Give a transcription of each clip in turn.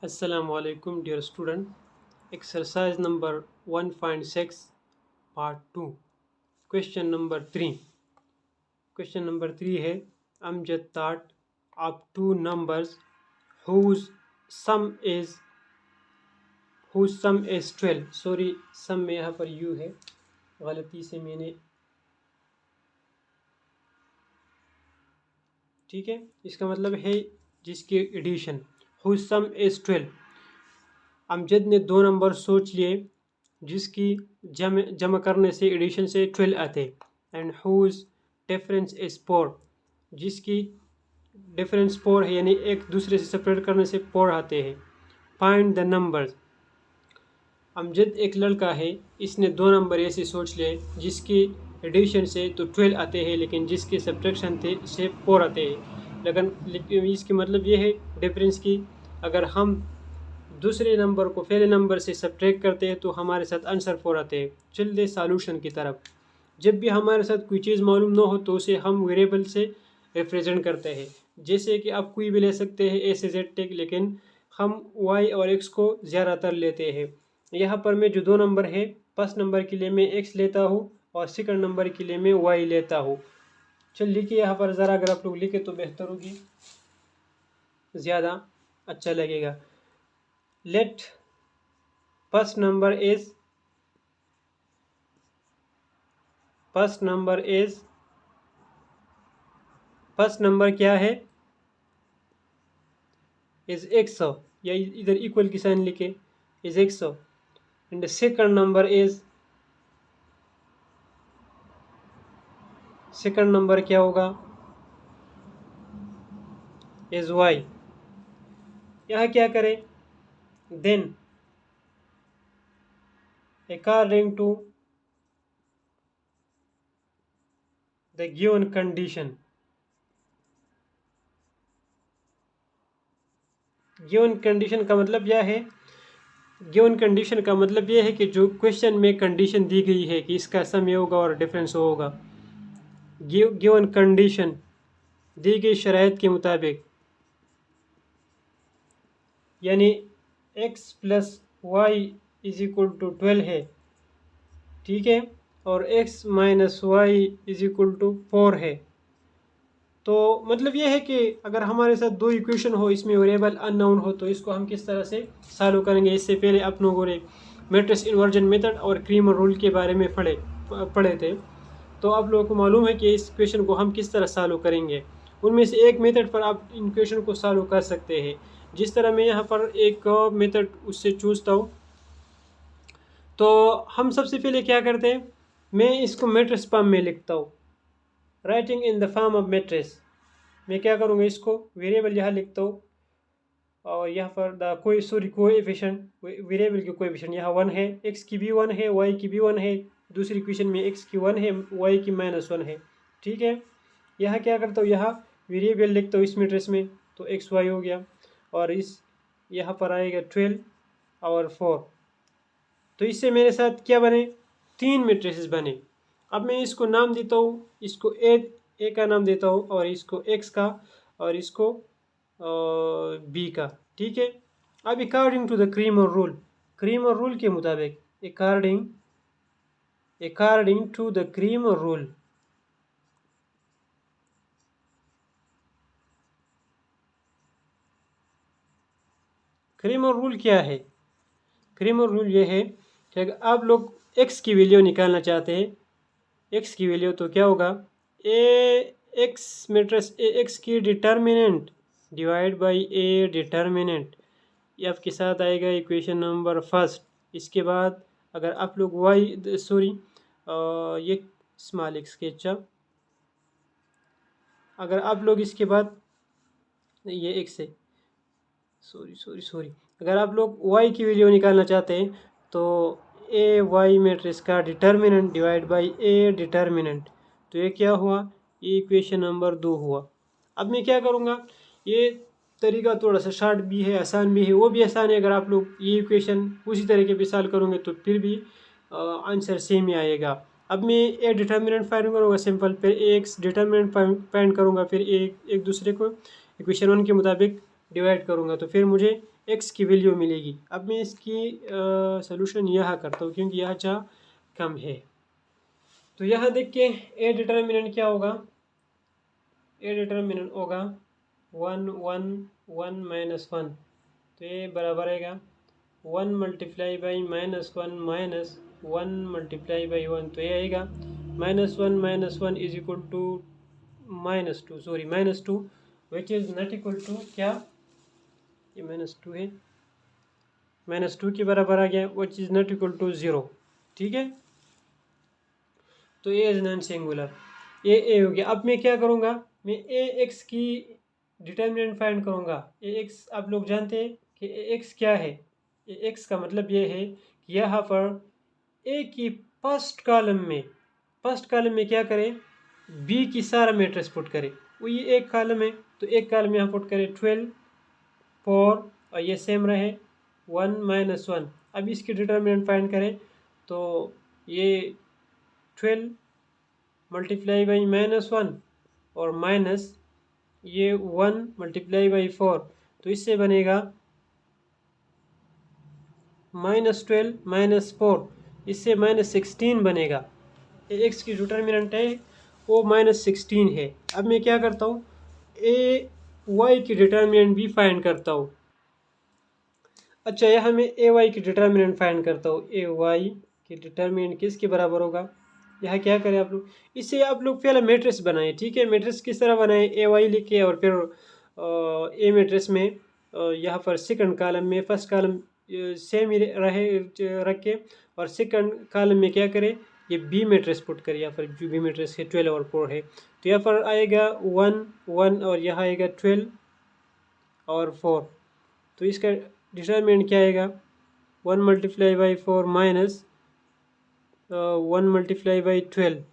Assalamu alaikum, dear student. Exercise number 1.6, part 2. Question number 3. Question number 3 है Amjad thought of two numbers whose sum is whose sum is 12. Sorry, sum में यहाँ पर u है, गलती से मैंने, ठीक है, इसका मतलब है जिसकी addition whose sum is 12. Amjad ने दो नंबर सोच लिए जिसकी जमा करने से एडिशन से 12 आते, एंड हुज डिफरेंस इज 4, जिसकी डिफरेंस 4 है, यानी एक दूसरे से सेपरेट करने से 4 आते हैं. Find the numbers. अमजद एक लड़का है, इसने दो नंबर ऐसे सोच लिए जिसकी एडिशन से तो 12 आते हैं लेकिन जिसके सब्ट्रैक्शन थे से 4 आते हैं. लेकिन इसकी मतलब ये है डिफरेंस की, अगर हम दूसरे नंबर को पहले नंबर से सब्ट्रैक्ट करते हैं तो हमारे साथ आंसर 4 आते हैं. चल सॉल्यूशन की तरफ. जब भी हमारे साथ कोई चीज़ मालूम ना हो तो उसे हम वेरिएबल से रिप्रेजेंट करते हैं. जैसे कि आप कोई भी ले सकते हैं ए से जेड तक, लेकिन हम वाई और एक्स को ज़्यादातर लेते हैं. यहाँ पर मैं जो दो नंबर है, फर्स्ट नंबर के लिए मैं एक्स लेता हूँ और सेकंड नंबर के लिए मैं वाई लेता हूँ. चल लिखिए यहाँ पर ज़रा, अगर आप लोग लिखे तो बेहतर होगी, ज़्यादा अच्छा लगेगा. लेट फर्स्ट नंबर क्या है, इज 100, या इधर इक्वल की साइन लिखे, इज 100. एंड सेकंड नंबर क्या होगा, इज वाई. यहाँ क्या करें, then according to the given condition. Given condition का मतलब यह है कि जो क्वेश्चन में कंडीशन दी गई है कि इसका सम ये होगा और डिफरेंस होगा. गिवन कंडीशन दी गई शराइत के मुताबिक, यानी x plus y is equal to 12 है, ठीक है, और x minus y is equal to 4 है. तो मतलब ये है कि अगर हमारे साथ दो इक्वेशन हो, इसमें वेरिएबल अननोन हो, तो इसको हम किस तरह से सॉल्व करेंगे. इससे पहले आप लोगों ने मैट्रिक्स इन्वर्जन मेथड और क्रीमर रूल के बारे में पढ़े थे, तो आप लोगों को मालूम है कि इस क्वेश्चन को हम किस तरह सॉल्व करेंगे. उनमें से एक मेथड पर आप इन क्वेश्चन को सॉल्व कर सकते हैं. जिस तरह मैं यहाँ पर एक मेथड उससे चूजता हूँ, तो हम सबसे पहले क्या करते हैं, मैं इसको मैट्रिक्स फॉर्म में लिखता हूँ, writing in the form of matrix. मैं क्या करूँगा, इसको वेरिएबल यहाँ लिखता हूँ, और यहाँ पर कोएफिशिएंट, वेरिएबल के कोएफिशिएंट यहाँ 1 है, x की भी 1 है, y की भी 1 है, दूसरी इक्वेशन में x की 1 है, y की -1 है, ठीक है. यहाँ क्या करता हूँ, यहाँ वेरिएबल लिखता हूँ इस मैट्रिक्स में, तो x y हो गया, और इस यहाँ पर आएगा 12 और 4. तो इससे मेरे साथ क्या बने, 3 मैट्रिसेस बने. अब मैं इसको नाम देता हूँ, इसको ए का नाम देता हूँ, और इसको x का, और इसको b का, ठीक है. अब according to the Cramer rule के मुताबिक, according to the Cramer rule क्या है. क्रीमर रूल ये है कि अगर आप लोग x की वैल्यू निकालना चाहते हैं, x की वैल्यू, तो क्या होगा, x मैट्रिक्स x की determinant divide by a determinant, ये आपके साथ आएगा इक्वेशन नंबर फर्स्ट. इसके बाद अगर आप लोग ये स्मॉल x स्केचा, अगर आप लोग इसके बाद ये x है, अगर आप लोग y की वैल्यू निकालना चाहते हैं, तो ए वाई मैट्रिक्स का determinant divide by A determinant, तो ये क्या हुआ, ये इक्वेशन नंबर 2 हुआ. अब मैं क्या करूँगा, ये तरीका थोड़ा सा शॉर्ट भी है, आसान भी है, वो भी आसान है. अगर आप लोग ये इक्वेशन उसी तरीके पे सॉल्व करोगे तो फिर भी आंसर सेम ही आएगा. अब मैं ए डिटर्मिनेंट फाइंड करूँगा सिंपल, फिर एक्स डिटर्मिनेंट फाइंड करूँगा, फिर एक दूसरे को इक्वेशन 1 के मुताबिक डिवाइड करूँगा, तो फिर मुझे एक्स की वैल्यू मिलेगी। अब मैं इसकी सॉल्यूशन यहाँ करता हूँ क्योंकि यहाँ जा कम है। तो यहाँ देखिए ए डिटर्मिनेंट क्या होगा, ए डिटर्मिनेंट होगा 1 1 1 माइनस 1, तो ये बराबर आएगा 1 multiply by minus 1 minus 1 multiply by 1, तो ये आएगा minus one is equal to minus two which is not equal to क्या, ये -2 है, -2 के बराबर आ गया which is not equal to 0। ठीक है, तो A is non singular, A हो गया। अब मैं क्या करूँगा, मैं ए एक्स की डिटर्मिनेंट फाइंड करूँगा। ए एक्स आप लोग जानते हैं कि ए एक्स क्या है। ए एक्स का मतलब ये है कि यहाँ पर ए की फर्स्ट कॉलम में क्या करें, बी की सारा मैट्रिक्स पुट करें। वो ये एक कॉलम है तो एक कॉलम यहाँ पुट करें 12 4 और ये सेम रहे 1 माइनस 1। अब इसकी डिटर्मिनेंट फाइंड करें तो ये 12 मल्टीप्लाई बाई -1 और माइनस ये 1 मल्टीप्लाई बाई 4, तो इससे बनेगा -12 -4, इससे -16 बनेगा। एक्स की डिटर्मिनेंट है वो -16 है। अब मैं क्या करता हूँ, ए वाई की डिटर्मिनेंट भी फाइंड करता हूँ। अच्छा, यहाँ मैं ए वाई की डिटर्मिनेंट फाइंड करता हूँ। ए वाई की डिटर्मिनेंट किसके बराबर होगा, यहाँ क्या करें आप लोग, इससे आप लोग पहले मैट्रिक्स बनाएं। ठीक है, मैट्रिक्स किस तरह बनाएं, ए वाई लिखे और फिर ए मैट्रिक्स में यहाँ पर सेकंड कॉलम में फर्स्ट कॉलम सेम ही रख के और सेकंड कॉलम में क्या करें, ये बी मैट्रिक्स पुट करें। यहाँ पर जो बी मैट्रिक्स है 12 और 4 है, तो यहाँ पर आएगा 1 1 और यहाँ आएगा 12 और 4, तो इसका डिटर्मिनेंट क्या आएगा 1 multiply by 4 minus 1 multiply by 12,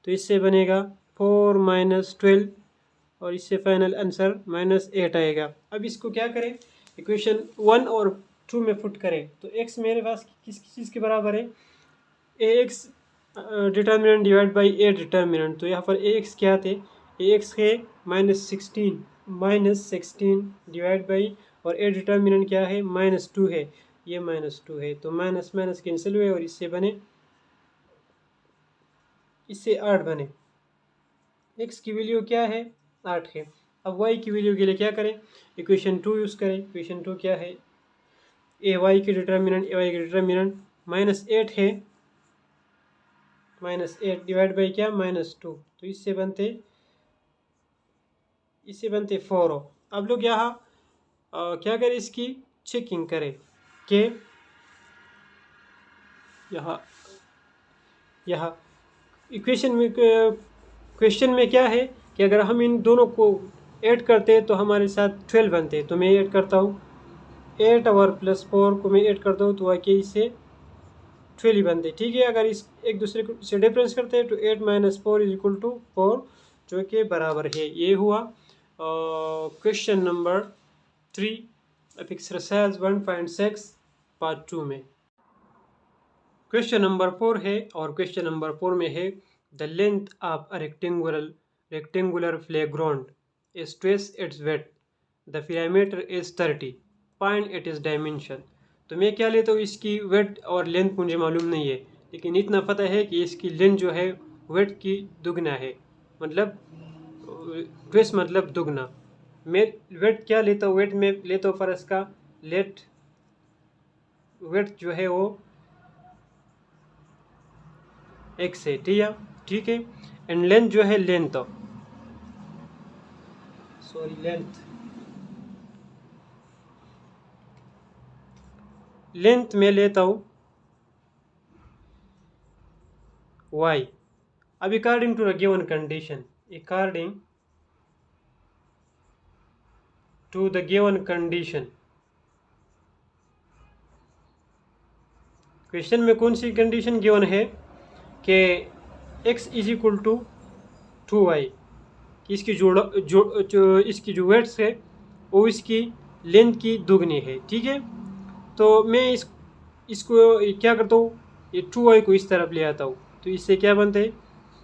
तो इससे बनेगा 4 माइनस 12 और इससे फाइनल आंसर -8 आएगा। अब इसको क्या करें, इक्वेशन 1 और 2 में पुट करें तो x मेरे पास किस चीज़ के बराबर है, A x determinant divide by A determinant. तो यहाँ पर ए एक्स क्या थे, ए एक्स है -16 डिवाइड बाई और ए डिटर्मिनेंट क्या है -2 है, ये -2 है, तो माइनस माइनस कैंसिल हुए और इससे 8 बने। x की वैल्यू क्या है 8 है। अब y की वैल्यू के लिए क्या करें, इक्वेशन 2 यूज़ करें। इक्वेशन 2 क्या है, ए वाई की डिटर्मिनेंट -8 है, -8 डिवाइड बाई क्या -2, तो इससे बनते 4 हो। अब लोग यहाँ क्या करें, इसकी चेकिंग करें कि यहाँ क्वेश्चन में क्या है कि अगर हम इन दोनों को ऐड करते तो हमारे साथ 12 बनते। तो मैं ऐड करता हूँ 8 और +4 को मैं ऐड करता हूँ तो वाकई इससे 12 ही बनते। ठीक है, अगर इस एक दूसरे को से डिफरेंस करते हैं तो 8 - 4 = 4, जो कि बराबर है। ये हुआ question number 3 of exercise 1.6 part 2 में। क्वेश्चन नंबर 4 है और क्वेश्चन नंबर 4 में है the length of a rectangular playground is twice it's width, the diameter is 30, find it is dimension. तो मैं क्या लेता हूँ, इसकी विड्थ और लेंथ मुझे मालूम नहीं है, लेकिन इतना पता है कि इसकी लेंथ जो है विड्थ की दुगना है, मतलब ट्विस मतलब दुगना। मैं विड्थ क्या लेता हूँ, विड्थ में लेता हूँ पर इसका विड्थ जो है वो x है, ठीक है, एंड लेंथ जो है लेंथ में लेता हूँ y। अब according to the given condition, question में कौन सी कंडीशन गिवन है कि x = 2y, इसकी इसकी जो वेट्स है वो इसकी लेंथ की दुगनी है। ठीक है, तो मैं इसको क्या करता हूँ, ये 2y को इस तरफ ले आता हूँ, तो इससे क्या बनते हैं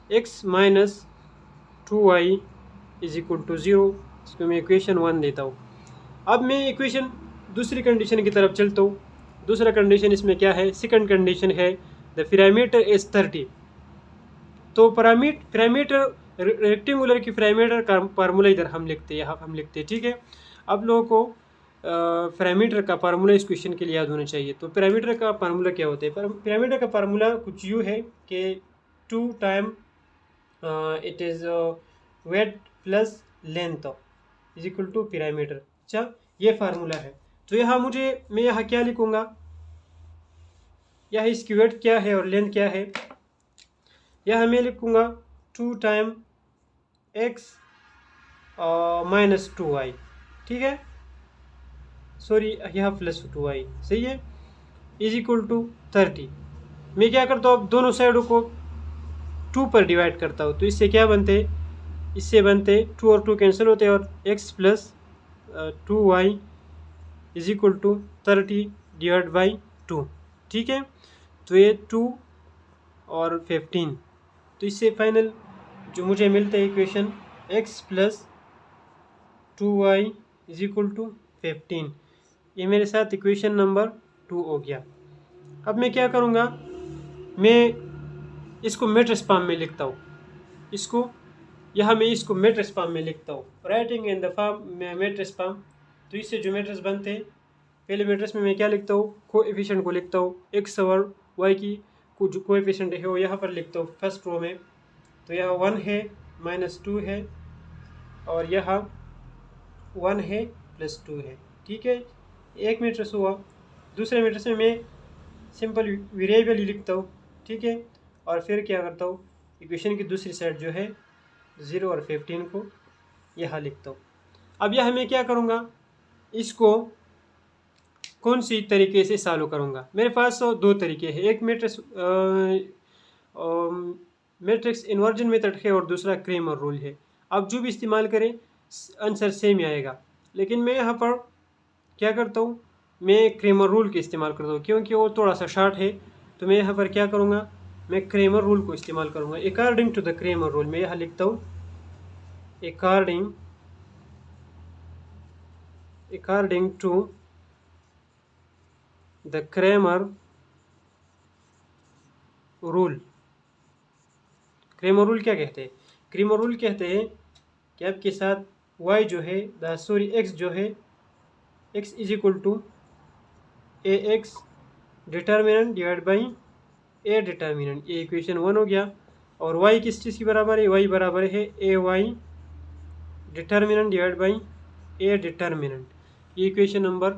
x - 2y = 0। इसको मैं इक्वेशन 1 देता हूँ। अब मैं इक्वेशन दूसरी कंडीशन की तरफ चलता हूँ। दूसरा कंडीशन इसमें क्या है, सेकंड कंडीशन है द पैरामीटर इज 30। तो पैरामीटर रेक्टेंगुलर की पैरामीटर का फार्मूला इधर हम लिखते हैं, यहाँ हम लिखते हैं, ठीक है। आप लोगों को पैरामीटर का फार्मूला इस क्वेश्चन के लिए याद होना चाहिए। तो पैरामीटर का फार्मूला क्या होता है, पैरामीटर का फार्मूला कुछ यूँ है कि 2 time it is weight plus length is equal to parameter. अच्छा, ये फार्मूला है। तो यहाँ मैं यहाँ क्या लिखूँगा, यहाँ इसकी वेट क्या है और लेंथ क्या है, यहाँ मैं लिखूँगा 2 टाइम एक्स माइनस 2y, ठीक है, सॉरी यहाँ प्लस 2y, सही है, इज इक्वल टू 30। मैं क्या करता हूँ, अब दोनों साइडों को 2 पर डिवाइड करता हूँ। तो इससे क्या बनते, इससे बनते 2 और 2 कैंसिल होते हैं और x plus 2y is equal to 30 divide by 2, ठीक है। तो ये 2 और 15, तो इससे फाइनल जो मुझे मिलता है equation x plus 2y is equal to 15। ये मेरे साथ इक्वेशन नंबर 2 हो गया। अब मैं क्या करूँगा, मैं इसको मैट्रिक्स फॉर्म में लिखता हूँ, इसको यहाँ मैं इसको मैट्रिक्स फॉर्म में लिखता हूँ, writing in the form matrix form. तो इससे जो मैट्रिक्स बनते हैं, पहले मैट्रिक्स में मैं क्या लिखता हूँ, कोएफिशिएंट को लिखता हूँ, एक्स और वाई की जो कोएफिशिएंट है वो यहाँ पर लिखता हूँ फर्स्ट रो में। तो यहाँ 1 है, -2 है, और यहाँ 1 है प्लस 2 है, ठीक है। एक मैट्रिक्स हुआ। दूसरे मैट्रिक्स में मैं सिंपल वेरिएबल ही लिखता हूँ, ठीक है, और फिर क्या करता हूँ, इक्वेशन की दूसरी साइड जो है 0 और 15 को यहाँ लिखता हूँ। अब यह मैं क्या करूँगा, इसको कौन सी तरीके से सॉल्व करूँगा। मेरे पास 2 तरीके हैं, एक मैट्रिक्स इन्वर्जन मेथड है और दूसरा क्रेमर रूल है। आप जो भी इस्तेमाल करें आंसर सेम ही आएगा, लेकिन मैं यहाँ पर क्या करता हूँ, मैं क्रेमर रूल के इस्तेमाल करता हूँ क्योंकि वो थोड़ा सा शार्ट है। तो मैं यहाँ पर क्या करूँगा, मैं क्रेमर रूल को इस्तेमाल करूँगा। According to the Cramer rule मैं यहाँ लिखता हूँ, according to the Cramer rule. Cramer rule क्या कहते हैं, क्रेमर रूल कहते हैं कि आपके साथ y जो है x जो है, x is equal to A x determinant divide by A determinant, ये इक्वेशन 1 हो गया। और y किस चीज़ की बराबर है, y बराबर है A Y determinant divide by A determinant, ये इक्वेशन नंबर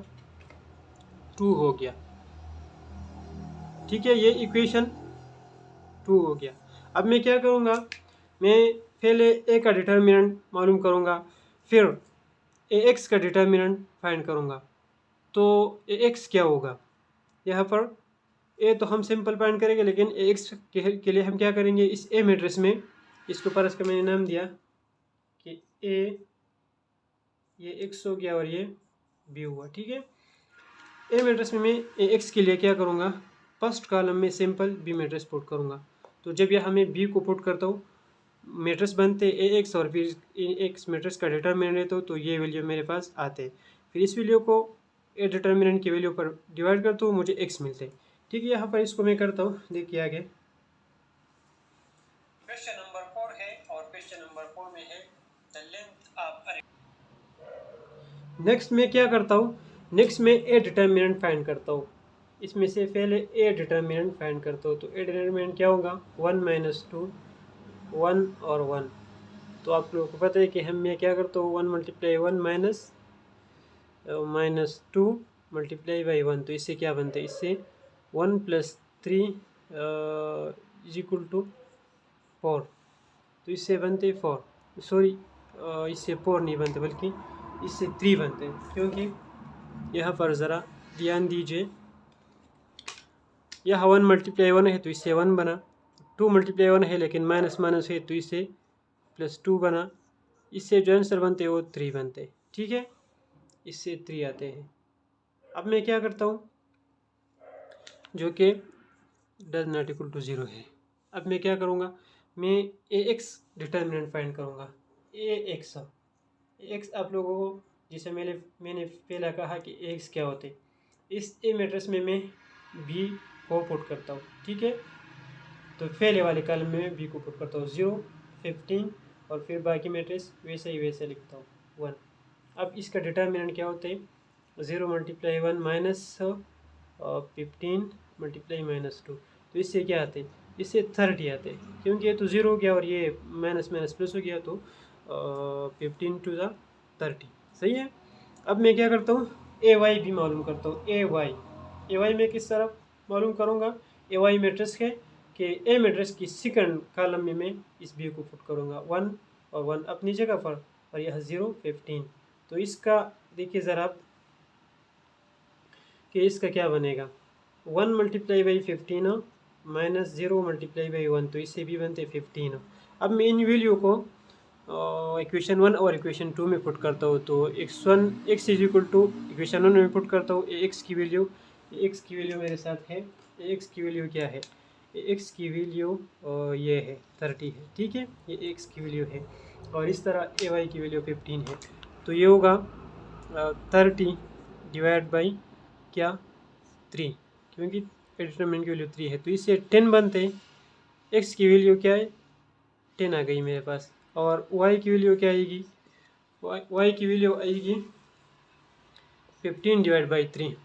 2 हो गया, ठीक है। ये इक्वेशन 2 हो गया। अब मैं क्या करूँगा, मैं पहले ए का डिटर्मिनेंट मालूम करूँगा, फिर ए एक्स का डिटर्मिनेंट फाइंड करूँगा। तो ए एक्स क्या होगा, यहाँ पर ए तो हम सिंपल फाइंड करेंगे, लेकिन ए एक्स के लिए हम क्या करेंगे, इस ए मैट्रिक्स में इसको पर इसका मैंने नाम दिया कि ए, ये एक्स हो गया और ये बी हुआ, ठीक है। ए मैट्रिक्स में मैं ए एक्स के लिए क्या करूँगा, फर्स्ट कॉलम में सिंपल बी मैट्रिक्स पुट करूँगा। तो जब यहाँ मैं बी को पुट करता हूँ, मैट्रिक्स बनते ए एक्स और फिर एक्स मैट्रिक्स का डिटर्मिनेंट लेता हूँ, तो ये वैल्यू मेरे पास आते हैं। फिर इस वैल्यू को ए डिटर्मिनेंट की वैल्यू पर डिवाइड करता हूँ, मुझे एक्स मिलते हैं, ठीक है। यहाँ पर इसको मैं करता हूँ, देखिए आगे क्वेश्चन नंबर 4 है और क्वेश्चन नंबर 4 में है द लेंथ ऑफ। नेक्स्ट मैं क्या करता हूँ, नेक्स्ट मैं ए डिटर्मिनेंट फाइंड करता हूँ। इसमें से पहले ए डिटर्मिनेंट फाइंड करता हूँ। तो ए डिटर्मिनेंट क्या होगा, 1 - 2, 1 और 1। तो आप लोगों को पता है कि मैं क्या करता हूँ, 1 × 1 -2 मल्टीप्लाई बाई 1। तो इससे क्या बनता है, इससे 1 + 3 इज इक्वल टू 4। तो इससे बनते 4, सॉरी इससे 4 नहीं बनते बल्कि इससे 3 बनते हैं, क्योंकि यहाँ पर ज़रा ध्यान दीजिए, यहाँ 1 × 1 है तो इससे 1 बना, 2 × 1 है लेकिन माइनस माइनस है तो इससे +2 बना, इससे जो आंसर बनते हैं वो 3 बनते हैं, ठीक है, इससे 3 आते हैं। अब मैं क्या करता हूँ, जो कि डज नॉट इक्वल टू 0 है। अब मैं क्या करूँगा, मैं ए एक्स डिटर्मिनेंट फाइंड करूँगा। ए एक्स आप लोगों को जिसे मैंने पहला कहा कि एक्स क्या होते। इस ए मैट्रिक्स में मैं बी को पुट करता हूँ, ठीक है। तो पहले वाले कॉलम में बी को पुट करता हूँ 0, 15 और फिर बाकी मैट्रिक्स वैसे ही वैसे लिखता हूँ 1। अब इसका डिटर्मिनेंट क्या होते हैं, 0 × 1 माइनस 15 × -2। तो इससे क्या आते हैं, इससे 30 आते हैं, क्योंकि ये तो 0 हो गया और ये माइनस माइनस प्लस हो गया, तो 15 × 30 सही है। अब मैं क्या करता हूँ, ए वाई भी मालूम करता हूँ। ए वाई मैं किस तरह मालूम करूँगा, ए वाई मैट्रिक्स है कि ए मैट्रिक्स की सेकंड कॉलम में मैं इस बी को पुट करूँगा 1 और 1 अपनी जगह पर, और यह 0, 15। तो इसका देखिए ज़रा आप कि इसका क्या बनेगा, 1 × 15 माइनस 0 × 1, तो इससे भी बनते 15। अब मैं इन वैल्यू को इक्वेशन 1 और इक्वेशन 2 में पुट करता हूँ। तो x is equal to equation 1 में पुट करता हूँ x की वैल्यू मेरे साथ है। x की वैल्यू क्या है, x की वैल्यू ये है 30 है, ठीक है, ये x की वैल्यू है। और इस तरह ay की वैल्यू 15 है। तो ये होगा 30 डिवाइड बाई क्या 3, क्योंकि डिटरमिनेंट की वैल्यू 3 है, तो इससे 10 बनते हैं। x की वैल्यू क्या है, 10 आ गई मेरे पास। और y की वैल्यू क्या आएगी, y की वैल्यू आएगी 15 divide by 3,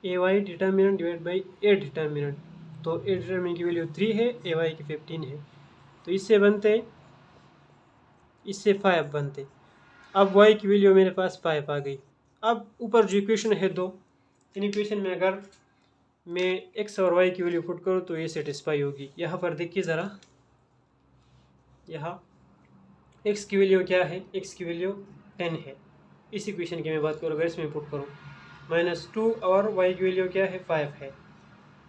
A Y determinant divide by A determinant. तो ए डिटर्मिनेंट की वैल्यू 3 है, ए वाई की 15 है, तो इससे बनते, इससे 5 बनते। अब y की वैल्यू मेरे पास 5 आ गई। अब ऊपर जो इक्वेशन है दो, इन इक्वेशन में अगर मैं x और y की वैल्यू पुट करूँ तो ये सेटिस्फाई होगी। यहाँ पर देखिए ज़रा, यहाँ x की वैल्यू क्या है, x की वैल्यू 10 है। इस इक्वेशन की मैं बात करूँ, अगर इसमें पुट करूँ -2 और y की वैल्यू क्या है 5 है,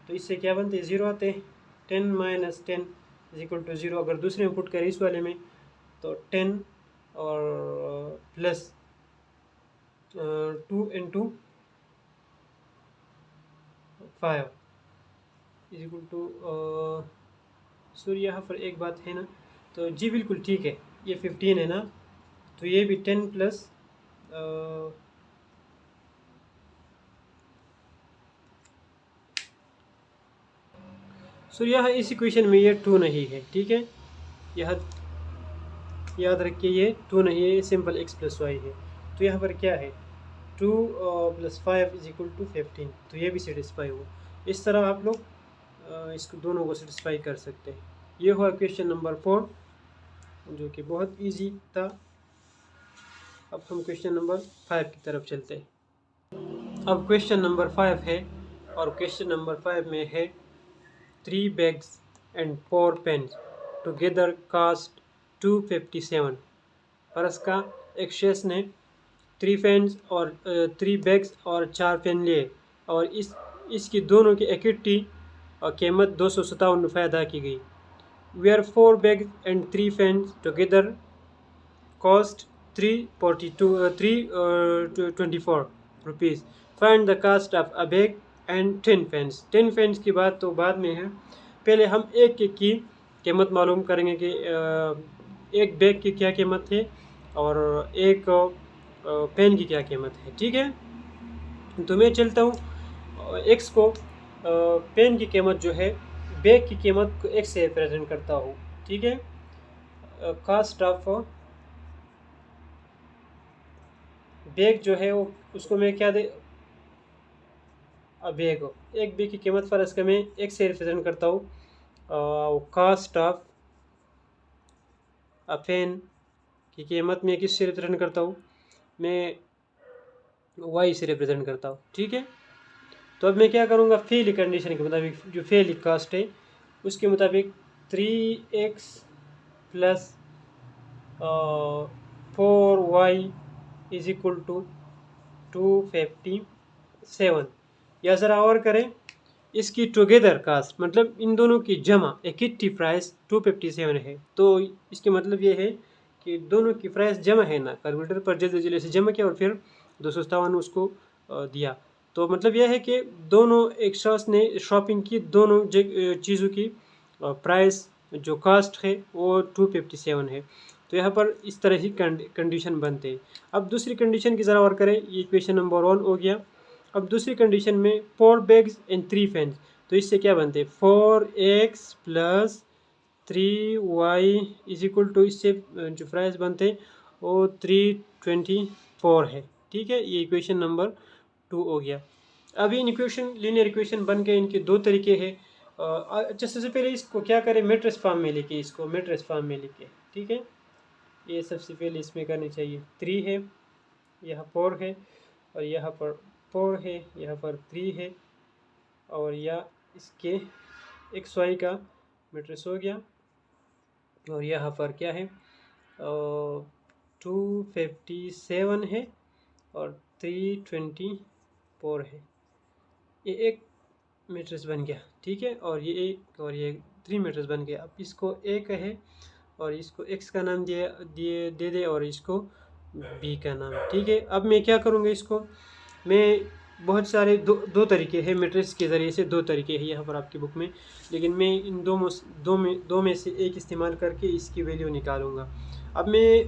तो इससे क्या बनते हैं 0 आते हैं। 10 - 10 इज इक्वल टू 0। अगर दूसरे में पुट करें इस वाले में तो 10 और plus 2 × 5 is equal to, sorry यहाँ पर एक बात है ना, तो जी बिल्कुल ठीक है, ये 15 है ना, तो ये भी 10 प्लस सॉरी यहाँ इस इक्वेशन में ये 2 नहीं है, ठीक है, यह याद रखिए ये 2 नहीं है, ये सिंपल x + y है। तो यहाँ पर क्या है 2 + 5 इज इक्वल टू 15, तो ये भी सेटिस्फाई हुआ। इस तरह आप लोग इसको दोनों को सेटिस्फाई कर सकते हैं। ये हुआ क्वेश्चन नंबर 4, जो कि बहुत इजी था। अब हम क्वेश्चन नंबर 5 की तरफ चलते हैं। अब क्वेश्चन नंबर 5 है, और क्वेश्चन नंबर 5 में है 3 bags and 4 pens together cost 257। फर्ज का एक शख्स ने 3 पेन्स और 3 बैग्स और 4 पेन लिए, और इसकी दोनों की इकट्ठी कीमत 257 रुपये अदा की गई। Where 4 bags and 3 pens together cost 324 rupees. Find the cost of a bag and 10 pens. 10 pens की बात तो बाद में है, पहले हम एक की कीमत मालूम करेंगे कि एक बैग की क्या कीमत है और एक पेन की क्या कीमत है, ठीक है। तो मैं चलता हूँ एक्स को, पेन की कीमत जो है बैग की कीमत को एक्स से रिप्रेजेंट करता हूँ, ठीक है। कास्ट ऑफ बैग जो है वो, उसको मैं क्या दे, बैग, एक बैग की कीमत पर इसका मैं एक्स से रिप्रेजेंट करता हूँ। कास्ट ऑफ अ पेन की कीमत में किससे रिप्रेजेंट करता हूँ, मैं वाई से रिप्रेजेंट करता हूँ, ठीक है। तो अब मैं क्या करूँगा, फेल कंडीशन के मुताबिक, जो फेल कास्ट है उसके मुताबिक 3x + 4y is equal to 257। या ज़रा और करें, इसकी टुगेदर कास्ट मतलब इन दोनों की जमा इकट्ठी प्राइस 257 है। तो इसके मतलब ये है कि दोनों की प्राइस जमा है ना, कैलकुलेटर पर जल्दी से जमा किया और फिर 257 उसको दिया। तो मतलब यह है कि दोनों एक शख्स ने शॉपिंग की, दोनों चीज़ों की प्राइस जो कास्ट है वो 257 है। तो यहाँ पर इस तरह ही कंडीशन बनते हैं। अब दूसरी कंडीशन की ज़रा और करें, ये इक्वेशन नंबर 1 हो गया। अब दूसरी कंडीशन में 4 बैग्स एंड 3 फैंस, तो इससे क्या बनते हैं 4x plus 3y is equal to, इससे जो प्राइस बनते हैं वो 324 है। ठीक है, ये इक्वेशन नंबर 2 हो गया। अभी इन इक्वेशन लीनियर इक्वेशन बन के इनके दो तरीके हैं। अच्छा, सबसे पहले इसको क्या करें, मैट्रिक्स फॉर्म में लिखे, इसको मैट्रिक्स फॉर्म में लिखे। ठीक है, ये सबसे पहले इसमें करनी चाहिए। 3 है, यहाँ 4 है, और यहाँ पर 4 है, यहाँ पर 3 है, और यह इसके एक्स वाई का मैट्रिक्स हो गया। और यहाँ पर क्या है 257 है और 324 है, ये एक मैट्रिक्स बन गया। ठीक है, और ये एक और ये 3 मैट्रिक्स बन गया। अब इसको ए कहे और इसको एक्स का नाम दे दे और इसको बी का नाम। ठीक है, अब मैं क्या करूँगा, इसको मैं बहुत सारे दो तरीके हैं मैट्रिक्स के ज़रिए से, दो तरीके हैं यहाँ पर आपकी बुक में, लेकिन मैं इन दो में से एक इस्तेमाल करके इसकी वैल्यू निकालूंगा। अब मैं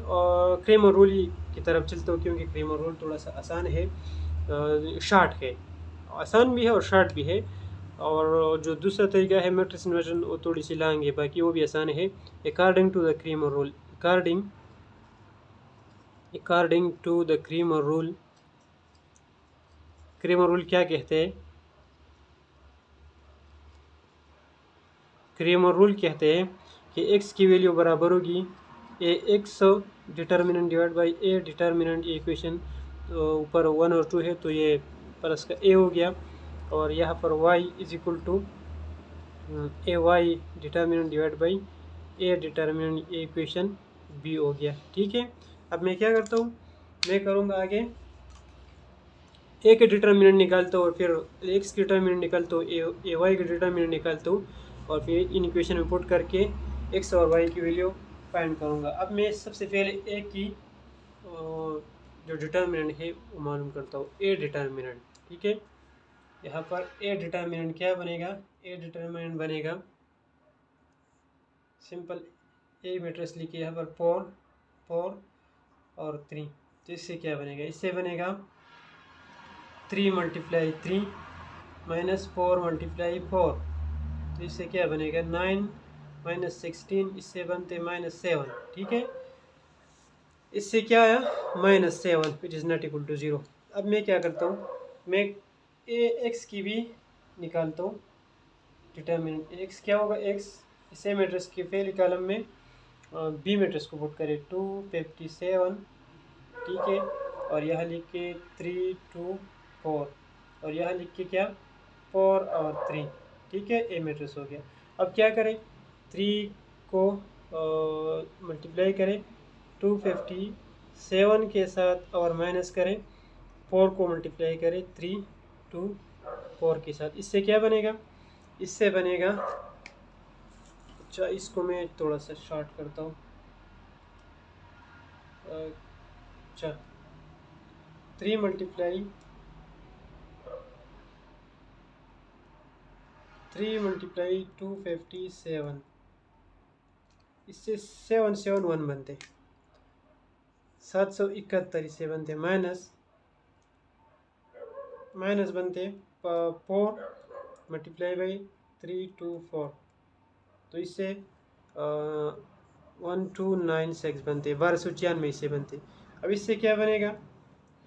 क्रेमर रूल की तरफ चलता हूँ, क्योंकि क्रेमर रूल थोड़ा सा आसान है, शार्ट है, आसान भी है और शार्ट भी है। और जो दूसरा तरीका है मैट्रिक्स इन्वर्जन, वो थोड़ी सी लॉन्ग है, बाकी वो भी आसान है। According to the Cramer rule, according to the Cramer rule, Cramer rule क्या कहते हैं, क्रेमर रूल कहते हैं कि x की वैल्यू बराबर होगी A x determinant divide by A determinant. ये इक्वेशन तो ऊपर 1 और 2 है, तो ये प्लस का a हो गया, और यहाँ पर y is equal to A Y determinant divide by A determinant, ये इक्वेशन b हो गया। ठीक है, अब मैं क्या करता हूँ, मैं करूँगा आगे ए के डिटर्मिनेंट निकालता हूँ और फिर एक्स के डिटर्मिनेंट निकालता हूँ, ए वाई के डिटर्मिनेंट निकालता हूँ, और फिर इन इक्वेशन में पुट करके एक्स और वाई की वैल्यू फाइंड करूँगा। अब मैं सबसे पहले ए की जो डिटर्मिनेंट है वो मालूम करता हूँ, ए डिटर्मिनेंट। ठीक है, यहाँ पर ए डिटर्मिनेंट क्या बनेगा, ए डिटर्मिनेंट बनेगा सिंपल ए मैट्रिक्स लिखिए यहाँ पर 4 और 3, तो इससे क्या बनेगा, इससे बनेगा 3 मल्टीप्लाई 3 माइनस 4 मल्टीप्लाई 4, तो इससे क्या बनेगा 9 माइनस 16, इससे बनते -7। ठीक है, इससे क्या आया -7 which is not equal to 0। अब मैं क्या करता हूँ, मैं ए एक्स की भी निकालता हूँ डिटर्मिनेंट। एक्स क्या होगा, एक्स इसे मैट्रिक्स के पहले कॉलम में बी मैट्रिक्स को पुट करें 257। ठीक है, और यहाँ लिख के 3 2 4, और यहाँ लिख के क्या 4 और 3। ठीक है, ए मैट्रिक्स हो गया। अब क्या करें, 3 को मल्टीप्लाई करें 257 के साथ और माइनस करें 4 को मल्टीप्लाई करें 3 2 4 के साथ, इससे क्या बनेगा, इससे बनेगा, अच्छा इसको मैं थोड़ा सा शॉर्ट करता हूँ, अच्छा 3 मल्टीप्लाई 257, इससे 771 बनते, 771 इससे बनते, माइनस बनते 4 मल्टीप्लाई बाई 324, तो इससे 1296 बनते, 1296 इससे बनते। अब इससे क्या बनेगा,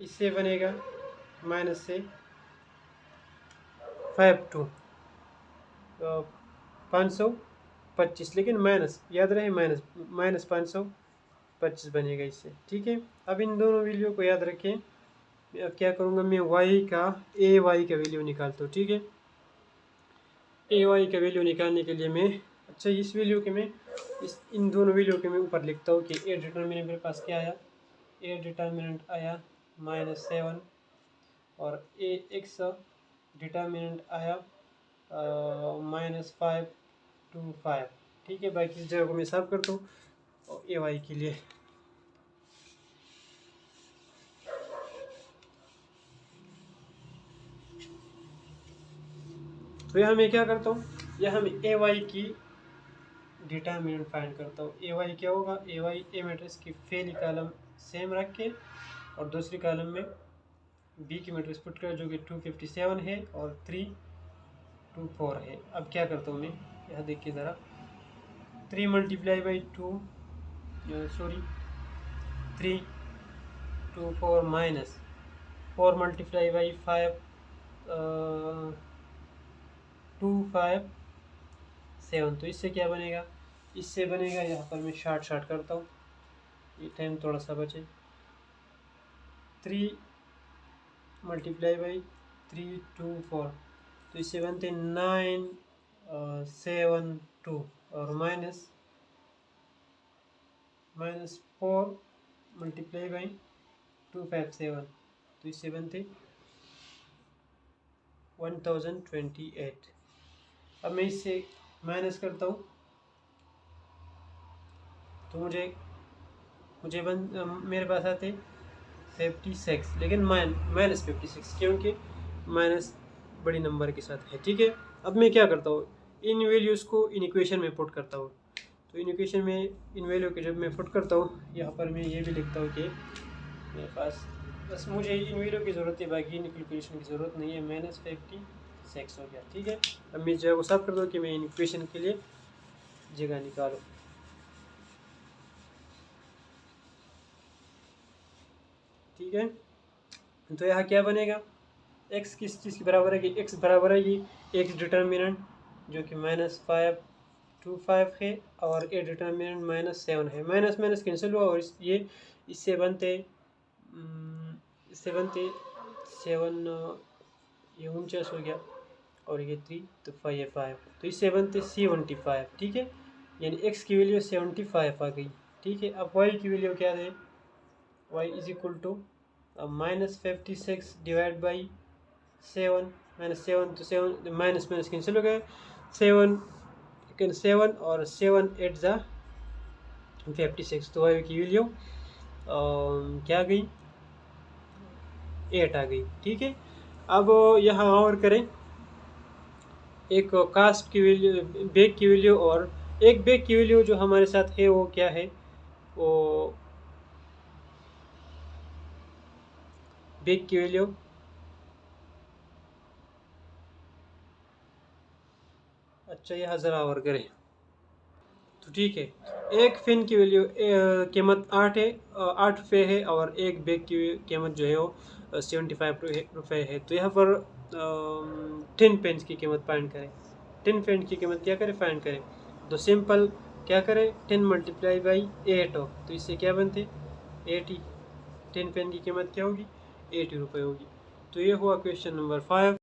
इससे बनेगा माइनस से 52 525, लेकिन माइनस याद रहे, माइनस 525 बनेगा इससे। ठीक है, अब इन दोनों वैल्यू को याद रखें। अब क्या करूँगा, मैं वाई का ए वाई का वैल्यू निकालता हूँ। ठीक है, ए वाई का वैल्यू निकालने के लिए मैं, अच्छा इस वैल्यू के मैं इन दोनों वैल्यू के मैं ऊपर लिखता हूँ कि ए डिटर्मिनेंट मेरे पास क्या आया, ए डिटर्मिनेंट आया -7, और ए एक्स डिटर्मिनेंट आया -525। ठीक है, बाकी इस जगह को मैं साफ करता हूँ और ए वाई के लिए तो यहाँ मैं क्या करता हूँ, यहाँ मैं ए वाई की डिटर्मिनेंट फाइंड करता हूँ। ए वाई क्या होगा, ए वाई ए मैट्रिक्स की पहली कॉलम सेम रख के और दूसरी कॉलम में बी की मैट्रिक्स पुट कर, जो कि 257 है और 324 है। अब क्या करता हूँ मैं, यहाँ देखिए ज़रा, 3 multiply by 2 3 2 4 minus 4 multiply by 5 2 5 7। तो इससे क्या बनेगा, इससे बनेगा, यहाँ पर मैं शार्ट करता हूँ, ये टाइम थोड़ा सा बचे। 3 मल्टीप्लाई बाई 3 2 4, तो इससे बनते 9 7 2 और माइनस 4 मल्टीप्लाई बाई 2 5 7, तो इससे बनते 1028। अब मैं इससे माइनस करता हूँ तो मेरे पास आते 56, लेकिन माइनस 56, क्योंकि माइनस बड़ी नंबर के साथ है। ठीक है, अब मैं क्या करता हूँ, इन वैल्यूज़ को इन इक्वेशन में पुट करता हूँ। तो इन इक्वेशन में इन वैल्यू के जब मैं पुट करता हूँ, यहाँ पर मैं ये भी लिखता हूँ कि मेरे पास बस मुझे इन वैल्यू की ज़रूरत है, बाकी इन कैलकुलेशन की ज़रूरत नहीं है। माइनस 56 हो गया। ठीक है, अब मैं जो सब कर दूँ कि मैं इन इक्वेशन के लिए जगह निकालूँ। ठीक है, तो यहाँ क्या बनेगा, x किस चीज़ की बराबर है कि x बराबर है कि x डिटर्मिनेंट जो कि -525 है और a डिटर्मिनेंट -7 है। माइनस माइनस कैंसिल हुआ और ये इससे बनते 7, ये 49 हो गया और ये 3, तो 5, तो इससे बनते 75। ठीक है, यानी x की वैल्यू 75 आ गई। ठीक है, अब y की वैल्यू क्या है, y is equal to -56 divide by 7, -7, तो 7 माइनस माइनस कैंसिल हो गए, 7 और 7 8 ज़ा 56, तो y की वैल्यू क्या आ गई, 8 आ गई। ठीक है, अब यहाँ और करें, एक कास्ट की वैल्यू, बेग की वैल्यू, और एक बेग की वैल्यू जो हमारे साथ है वो क्या है, वो बेग की वैल्यू अच्छा यहाँ ज़रा और करें तो ठीक है। एक फिन की वैल्यू कीमत 8 है, 8 रुपये है, और एक बेग की कीमत जो है वो 75 रुपये है। तो यहाँ पर 10 पेंस की कीमत फाइंड करें। 10 पेंस की कीमत क्या करें, फाइंड करें। तो सिंपल क्या करें, 10 मल्टीप्लाई बाई 8 हो, तो इससे क्या बनते 80। 10 पेन की कीमत क्या होगी, 80 रुपये होगी। तो ये हुआ क्वेश्चन नंबर 5।